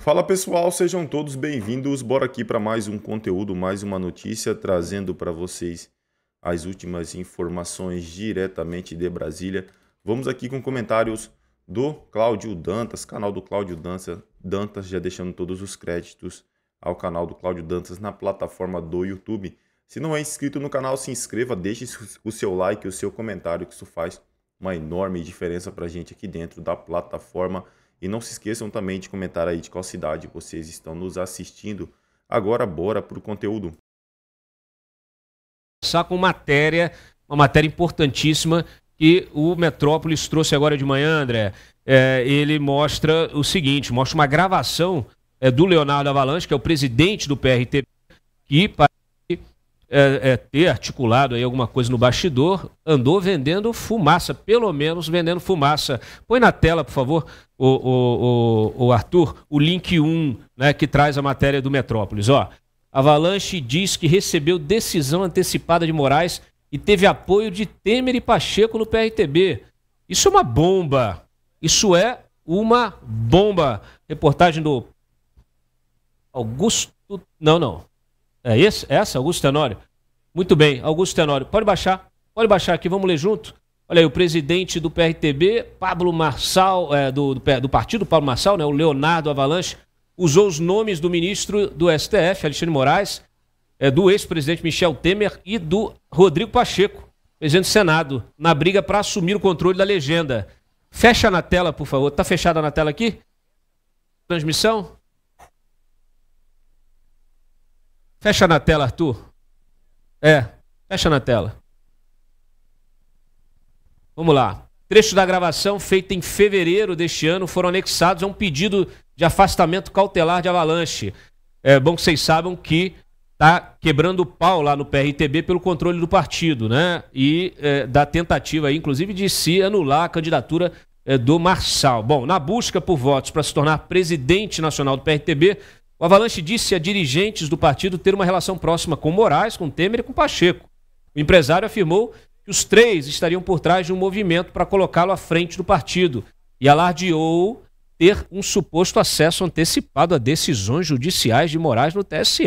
Fala pessoal, sejam todos bem-vindos. Bora aqui para mais um conteúdo, mais uma notícia, trazendo para vocês as últimas informações diretamente de Brasília. Vamos aqui com comentários do Cláudio Dantas, canal do Cláudio Dantas, já deixando todos os créditos ao canal do Cláudio Dantas na plataforma do YouTube. Se não é inscrito no canal, se inscreva, deixe o seu like, o seu comentário, que isso faz uma enorme diferença para a gente aqui dentro da plataforma. E não se esqueçam também de comentar aí de qual cidade vocês estão nos assistindo. Agora bora para o conteúdo. Começar com uma matéria importantíssima que o Metrópolis trouxe agora de manhã, André. Ele mostra o seguinte, mostra uma gravação do Leonardo Avalanche, que é o presidente do PRTB, que parece ter articulado aí alguma coisa no bastidor, andou vendendo fumaça, pelo menos vendendo fumaça. Põe na tela, por favor, o Arthur, o link 1, né, que traz a matéria do Metrópolis. Ó, Avalanche diz que recebeu decisão antecipada de Moraes e teve apoio de Temer e Pacheco no PRTB. Isso é uma bomba. Isso é uma bomba. Reportagem do Augusto... Não. É essa, Augusto Tenório? Muito bem, Augusto Tenório. Pode baixar aqui, vamos ler junto. Olha aí, o presidente do PRTB, Pablo Marçal, do partido Pablo Marçal, né, o Leonardo Avalanche, usou os nomes do ministro do STF, Alexandre Moraes, do ex-presidente Michel Temer e do Rodrigo Pacheco, presidente do Senado, na briga para assumir o controle da legenda. Fecha na tela, por favor. Tá fechada na tela aqui? Transmissão? Fecha na tela, Arthur. Fecha na tela. Vamos lá. Trecho da gravação feita em fevereiro deste ano foram anexados a um pedido de afastamento cautelar de Avalanche. É bom que vocês saibam que está quebrando o pau lá no PRTB pelo controle do partido, né? E da tentativa aí, inclusive, de se anular a candidatura do Marçal. Bom, na busca por votos para se tornar presidente nacional do PRTB, o Avalanche disse a dirigentes do partido ter uma relação próxima com Moraes, com Temer e com Pacheco. O empresário afirmou que os três estariam por trás de um movimento para colocá-lo à frente do partido e alardeou ter um suposto acesso antecipado a decisões judiciais de Moraes no TSE.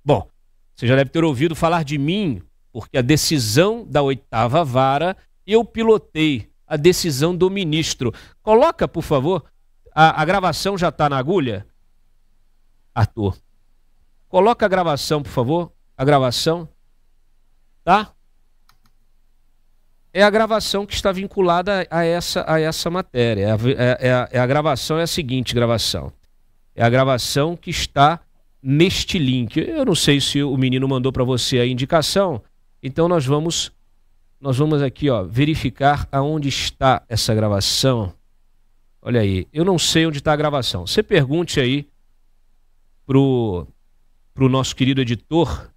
Bom, você já deve ter ouvido falar de mim, porque a decisão da 8ª vara eu pilotei, a decisão do ministro. Coloca, por favor, a gravação já está na agulha? Arthur, coloca a gravação, por favor. A gravação, tá? É a gravação que está vinculada a essa matéria. A gravação é a seguinte gravação. É a gravação que está neste link. Eu não sei se o menino mandou para você a indicação. Então nós vamos aqui, ó, verificar aonde está essa gravação. Olha aí, eu não sei onde está a gravação. Você pergunte aí pro nosso querido editor,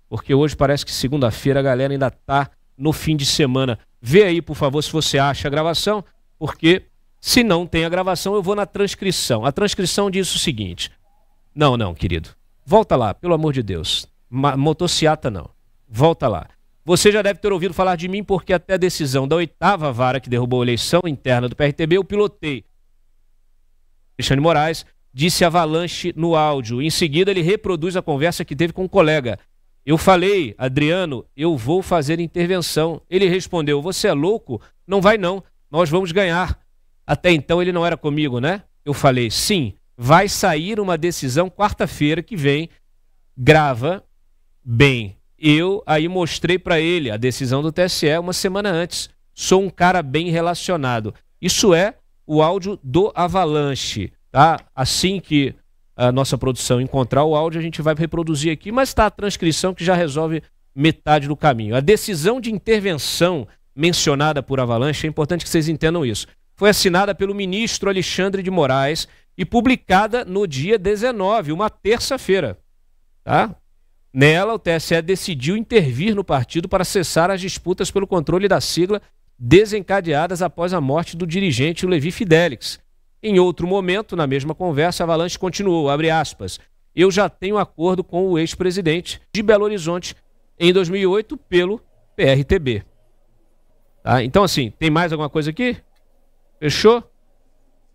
porque hoje parece que segunda-feira a galera ainda tá no fim de semana. Vê aí, por favor, se você acha a gravação, porque se não tem a gravação, eu vou na transcrição. A transcrição diz o seguinte: não, querido, volta lá, pelo amor de Deus, motociata não, volta lá. Você já deve ter ouvido falar de mim, porque até a decisão da 8ª vara que derrubou a eleição interna do PRTB, eu pilotei. Alexandre Moraes disse Avalanche no áudio. Em seguida, ele reproduz a conversa que teve com um colega. Eu falei, Adriano, eu vou fazer intervenção. Ele respondeu, você é louco? Não vai não, nós vamos ganhar. Até então ele não era comigo, né? Eu falei, sim, vai sair uma decisão quarta-feira que vem, grava bem. Eu aí mostrei para ele a decisão do TSE uma semana antes. Sou um cara bem relacionado. Isso é o áudio do Avalanche. Tá? Assim que a nossa produção encontrar o áudio, a gente vai reproduzir aqui, mas está a transcrição que já resolve metade do caminho. A decisão de intervenção mencionada por Avalanche, é importante que vocês entendam isso, foi assinada pelo ministro Alexandre de Moraes e publicada no dia 19, uma terça-feira. Tá? Nela, o TSE decidiu intervir no partido para cessar as disputas pelo controle da sigla desencadeadas após a morte do dirigente Levi Fidelix. Em outro momento, na mesma conversa, Avalanche continuou, abre aspas, eu já tenho acordo com o ex-presidente de Belo Horizonte em 2008 pelo PRTB. Tá? Então, assim, tem mais alguma coisa aqui? Fechou?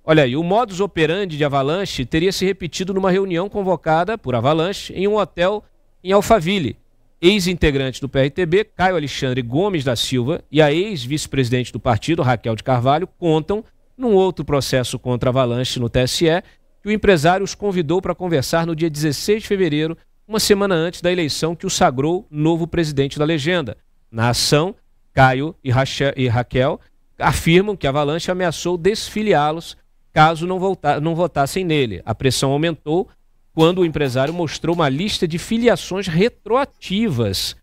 Olha aí, o modus operandi de Avalanche teria se repetido numa reunião convocada por Avalanche em um hotel em Alphaville. Ex-integrantes do PRTB, Caio Alexandre Gomes da Silva, e a ex-vice-presidente do partido, Raquel de Carvalho, contam, num outro processo contra Avalanche no TSE, que o empresário os convidou para conversar no dia 16 de fevereiro, uma semana antes da eleição que o sagrou novo presidente da legenda. Na ação, Caio e Raquel afirmam que a Avalanche ameaçou desfiliá-los caso não votassem nele. A pressão aumentou quando o empresário mostrou uma lista de filiações retroativas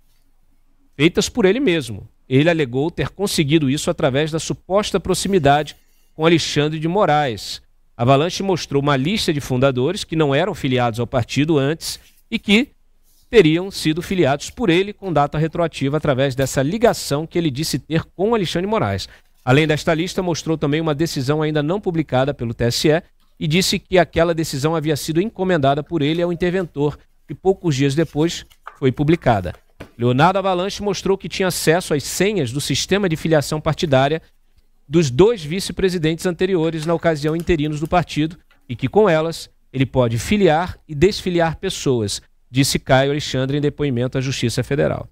feitas por ele mesmo. Ele alegou ter conseguido isso através da suposta proximidade com Alexandre de Moraes. A Avalanche mostrou uma lista de fundadores que não eram filiados ao partido antes e que teriam sido filiados por ele com data retroativa através dessa ligação que ele disse ter com Alexandre de Moraes. Além desta lista, mostrou também uma decisão ainda não publicada pelo TSE e disse que aquela decisão havia sido encomendada por ele ao interventor e poucos dias depois foi publicada. Leonardo Avalanche mostrou que tinha acesso às senhas do sistema de filiação partidária dos 2 vice-presidentes anteriores na ocasião interinos do partido e que com elas ele pode filiar e desfiliar pessoas, disse Caio Alexandre em depoimento à Justiça Federal.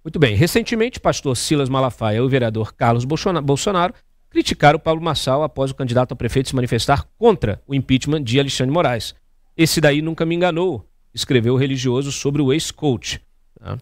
Muito bem, recentemente, o pastor Silas Malafaia e o vereador Carlos Bolsonaro criticaram o Pablo Marçal após o candidato a prefeito se manifestar contra o impeachment de Alexandre de Moraes. Esse daí nunca me enganou, escreveu o religioso sobre o ex-coach. Tá?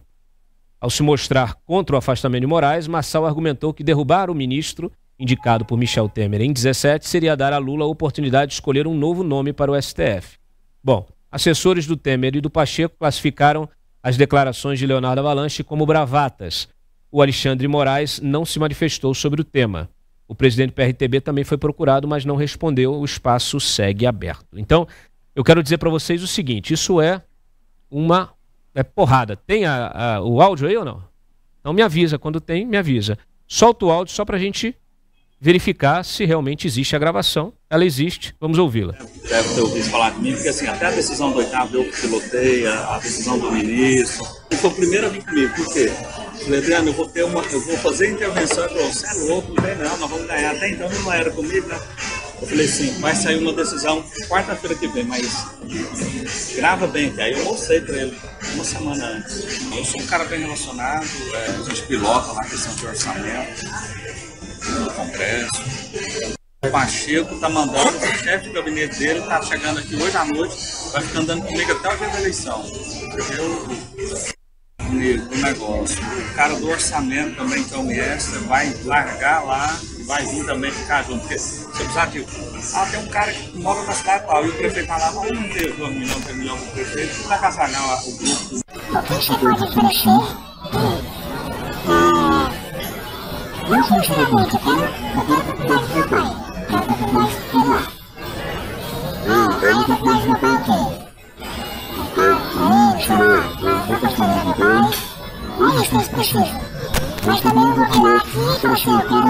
Ao se mostrar contra o afastamento de Moraes, Marçal argumentou que derrubar o ministro, indicado por Michel Temer em 2017, seria dar a Lula a oportunidade de escolher um novo nome para o STF. Bom, assessores do Temer e do Pacheco classificaram as declarações de Leonardo Avalanche como bravatas. O Alexandre de Moraes não se manifestou sobre o tema. O presidente do PRTB também foi procurado, mas não respondeu. O espaço segue aberto. Então, eu quero dizer para vocês o seguinte, isso é uma porrada. Tem o áudio aí ou não? Então me avisa, quando tem, me avisa. Solta o áudio só para a gente verificar se realmente existe a gravação. Ela existe, vamos ouvi-la. Deve ter ouvido falar de mim, porque assim, até a decisão do 8º eu que pilotei, a decisão do ministro. Ele foi o primeiro a vir comigo, por quê? Eu falei, Adriano, eu vou fazer intervenção. Ele falou, você é louco, não tem não, nós vamos ganhar. Até então não era comigo, né? Eu falei assim, vai sair uma decisão quarta-feira que vem, mas grava bem, que aí eu mostrei para ele uma semana antes. Eu sou um cara bem relacionado, a gente pilota lá a questão de orçamento no Congresso. O Pacheco tá mandando, o chefe de gabinete dele tá chegando aqui hoje à noite, vai ficar andando comigo até o dia da eleição. O negócio. O cara do orçamento também, que é o mestre, vai largar lá e vai vir também ficar junto. Porque você precisar de. Tem um cara que mora na cidade tal, e o prefeito tá lá, não ter 2 milhões, 3 milhões pro prefeito, não vai agasalhar o grupo. O que você pode oferecer dois mencionamentos, eu quero a oportunidade do meu pai. A oportunidade do meu pai. A oportunidade do meu pai aqui. Sei lá, uma questão do meu pai. É isso que eles precisam. Mas também eu vou falar aqui para você, eu quero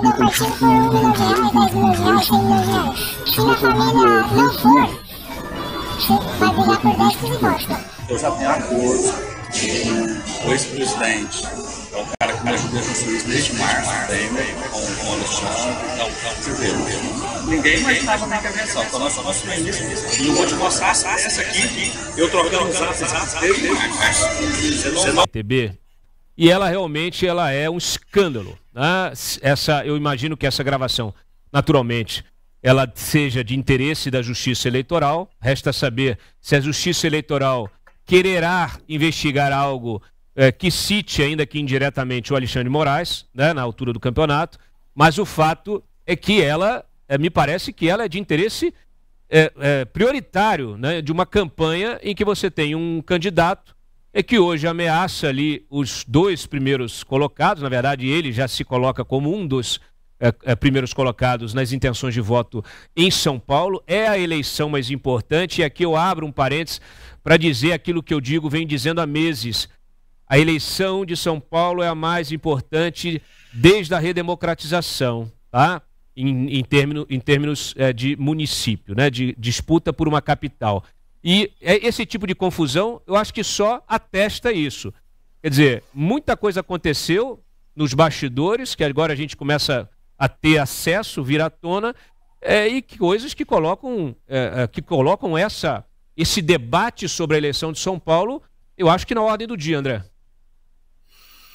meu partido por R$1 milhão, R$10 milhões, R$100 milhões. Se a família não for, você vai brigar por 10 por imposto. Eu já tenho acordo com o ex-presidente, é o cara que me ajudou a construir isso desde março, com o Alexandre, então, você vê, ninguém imaginava na intervenção, então nós somos no início disso. E eu vou te mostrar essa aqui, eu trocando os atos desde março. PTB. E ela realmente é um escândalo. Né? Eu imagino que essa gravação, naturalmente, ela seja de interesse da Justiça Eleitoral. Resta saber se a Justiça Eleitoral quererá investigar algo que cite, ainda que indiretamente, o Alexandre de Moraes, né, na altura do campeonato. Mas o fato é que ela, me parece que ela é de interesse prioritário, né, de uma campanha em que você tem um candidato que hoje ameaça ali os 2 primeiros colocados. Na verdade, ele já se coloca como um dos primeiros colocados nas intenções de voto em São Paulo. É a eleição mais importante, e aqui eu abro um parênteses para dizer aquilo que eu venho dizendo há meses. A eleição de São Paulo é a mais importante desde a redemocratização, tá? Em termos de município, né? De disputa por uma capital. E esse tipo de confusão, eu acho que só atesta isso. Quer dizer, muita coisa aconteceu nos bastidores, que agora a gente começa a ter acesso, vir à tona, e coisas que colocam, esse debate sobre a eleição de São Paulo, eu acho que na ordem do dia, André.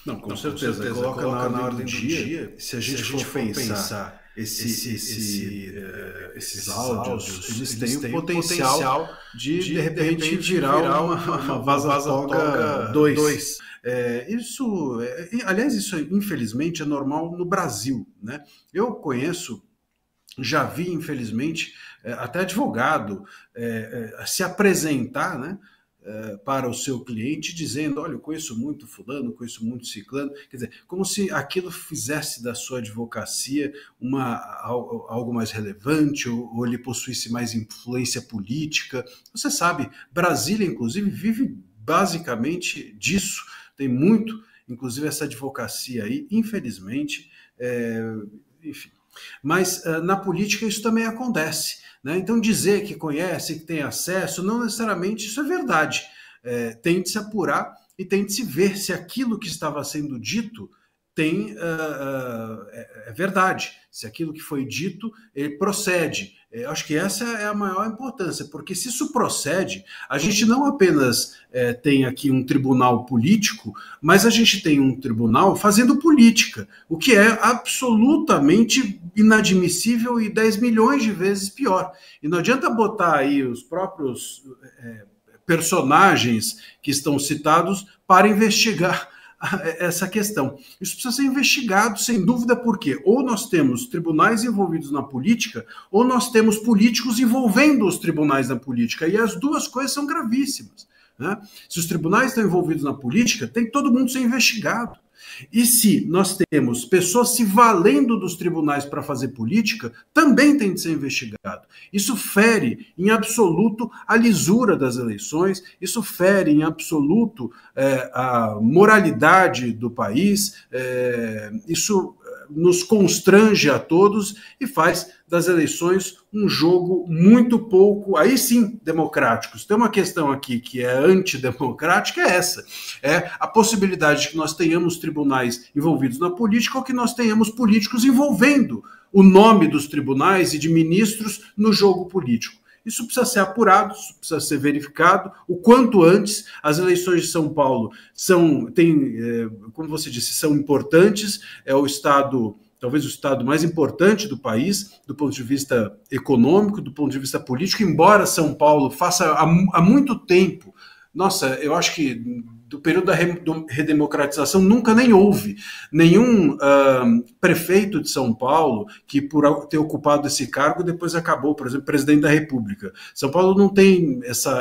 Não, com certeza. Coloca na ordem do dia. Se a gente for pensar esses áudios, eles têm o potencial de repente virar uma Vaza-Toga 2. Aliás, isso infelizmente é normal no Brasil, né? Eu conheço, já vi, infelizmente, até advogado se apresentar, né, para o seu cliente dizendo, olha, eu conheço muito fulano, conheço muito ciclano, quer dizer, como se aquilo fizesse da sua advocacia algo mais relevante, ou ele possuísse mais influência política. Você sabe, Brasília, inclusive, vive basicamente disso, tem muito, inclusive, essa advocacia aí, infelizmente, enfim. Mas na política isso também acontece, né? Então dizer que conhece, que tem acesso, não necessariamente isso é verdade. Tem de se apurar e tem de se ver se aquilo que estava sendo dito é verdade, se aquilo que foi dito ele procede. Eu acho que essa é a maior importância, porque se isso procede, a gente não apenas tem aqui um tribunal político, mas a gente tem um tribunal fazendo política, o que é absolutamente inadmissível e 10 milhões de vezes pior. E não adianta botar aí os próprios personagens que estão citados para investigar essa questão. Isso precisa ser investigado, sem dúvida, porque ou nós temos tribunais envolvidos na política, ou nós temos políticos envolvendo os tribunais na política, e as duas coisas são gravíssimas, né? Se os tribunais estão envolvidos na política, tem que todo mundo ser investigado. E se nós temos pessoas se valendo dos tribunais para fazer política, também tem de ser investigado. Isso fere em absoluto a lisura das eleições, isso fere em absoluto a moralidade do país, isso nos constrange a todos e faz das eleições um jogo muito pouco, aí sim, democrático. Tem uma questão aqui que é antidemocrática, é essa. É a possibilidade de que nós tenhamos tribunais envolvidos na política ou que nós tenhamos políticos envolvendo o nome dos tribunais e de ministros no jogo político. Isso precisa ser apurado, isso precisa ser verificado o quanto antes. As eleições de São Paulo como você disse, são importantes, é o estado, talvez o estado mais importante do país, do ponto de vista econômico, do ponto de vista político, embora São Paulo faça há muito tempo, nossa, eu acho que do período da redemocratização nunca nem houve nenhum prefeito de São Paulo que, por ter ocupado esse cargo, depois acabou, por exemplo, presidente da República. São Paulo não tem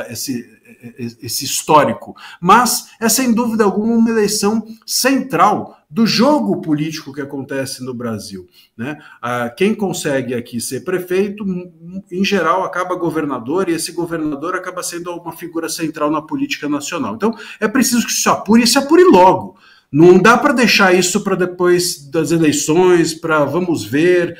esse histórico, mas é sem dúvida alguma uma eleição central do jogo político que acontece no Brasil, né? Quem consegue aqui ser prefeito, em geral, acaba governador, e esse governador acaba sendo uma figura central na política nacional. Então, é preciso que se apure e se apure logo. Não dá para deixar isso para depois das eleições, para vamos ver.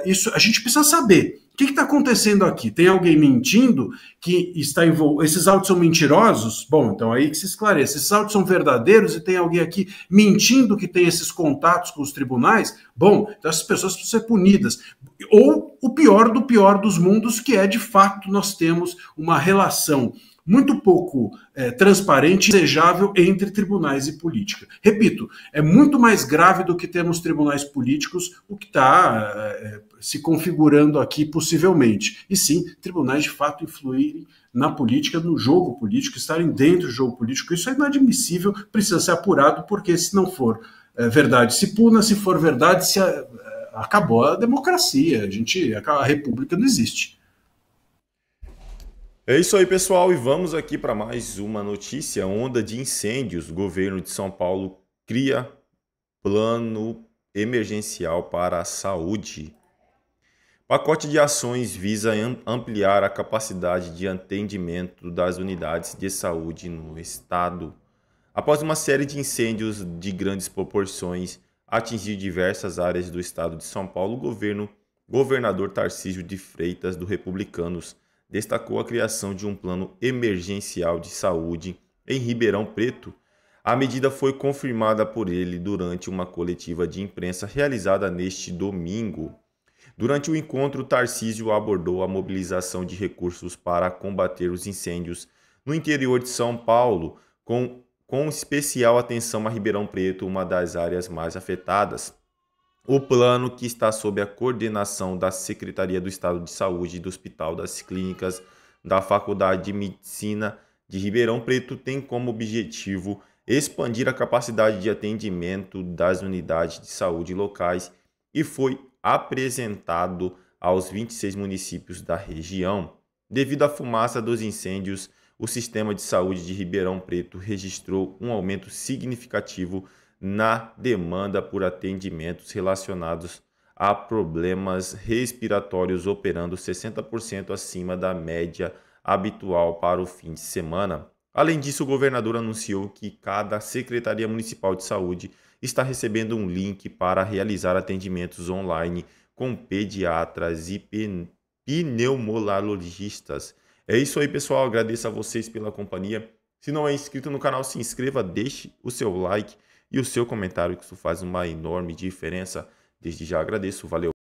Isso a gente precisa saber. O que está acontecendo aqui? Tem alguém mentindo que está envolvido? Esses autos são mentirosos? Bom, então aí que se esclareça. Esses autos são verdadeiros e tem alguém aqui mentindo que tem esses contatos com os tribunais? Bom, então essas pessoas precisam ser punidas. Ou o pior do pior dos mundos, que é, de fato, nós temos uma relação muito pouco transparente e desejável entre tribunais e política. Repito, é muito mais grave do que termos tribunais políticos, o que está se configurando aqui possivelmente. E sim, tribunais de fato influírem na política, no jogo político, estarem dentro do jogo político. Isso é inadmissível, precisa ser apurado, porque se não for verdade, se puna, se for verdade, acabou a democracia, a república não existe. É isso aí, pessoal, e vamos aqui para mais uma notícia. Onda de incêndios. O governo de São Paulo cria plano emergencial para a saúde. Pacote de ações visa ampliar a capacidade de atendimento das unidades de saúde no estado. Após uma série de incêndios de grandes proporções atingir diversas áreas do estado de São Paulo, o governador Tarcísio de Freitas, do Republicanos, destacou a criação de um plano emergencial de saúde em Ribeirão Preto. A medida foi confirmada por ele durante uma coletiva de imprensa realizada neste domingo. Durante o encontro, Tarcísio abordou a mobilização de recursos para combater os incêndios no interior de São Paulo, com especial atenção a Ribeirão Preto, uma das áreas mais afetadas. O plano, que está sob a coordenação da Secretaria do Estado de Saúde e do Hospital das Clínicas da Faculdade de Medicina de Ribeirão Preto, tem como objetivo expandir a capacidade de atendimento das unidades de saúde locais e foi apresentado aos 26 municípios da região. Devido à fumaça dos incêndios, o sistema de saúde de Ribeirão Preto registrou um aumento significativo na demanda por atendimentos relacionados a problemas respiratórios, operando 60% acima da média habitual para o fim de semana. Além disso, o governador anunciou que cada Secretaria Municipal de Saúde está recebendo um link para realizar atendimentos online com pediatras e pneumologistas. É isso aí, pessoal. Agradeço a vocês pela companhia. Se não é inscrito no canal, se inscreva, deixe o seu like e o seu comentário, que isso faz uma enorme diferença. Desde já agradeço. Valeu!